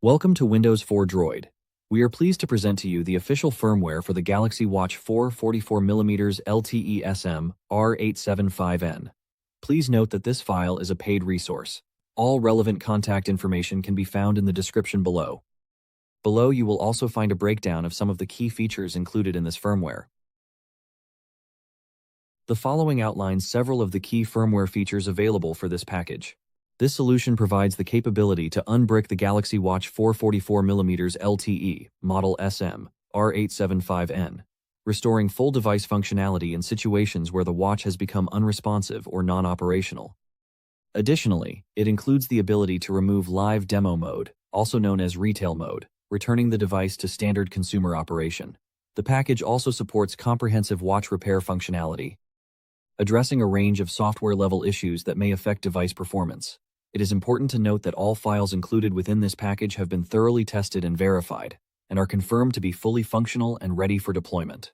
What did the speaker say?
Welcome to Windows 4 Droid. We are pleased to present to you the official firmware for the Galaxy Watch4 44mm LTE SM-R875N. Please note that this file is a paid resource. All relevant contact information can be found in the description below. Below you will also find a breakdown of some of the key features included in this firmware. The following outlines several of the key firmware features available for this package. This solution provides the capability to unbrick the Galaxy Watch4 44mm LTE model SM-R875N, restoring full device functionality in situations where the watch has become unresponsive or non-operational. Additionally, it includes the ability to remove live demo mode, also known as retail mode, returning the device to standard consumer operation. The package also supports comprehensive watch repair functionality, addressing a range of software-level issues that may affect device performance. It is important to note that all files included within this package have been thoroughly tested and verified, and are confirmed to be fully functional and ready for deployment.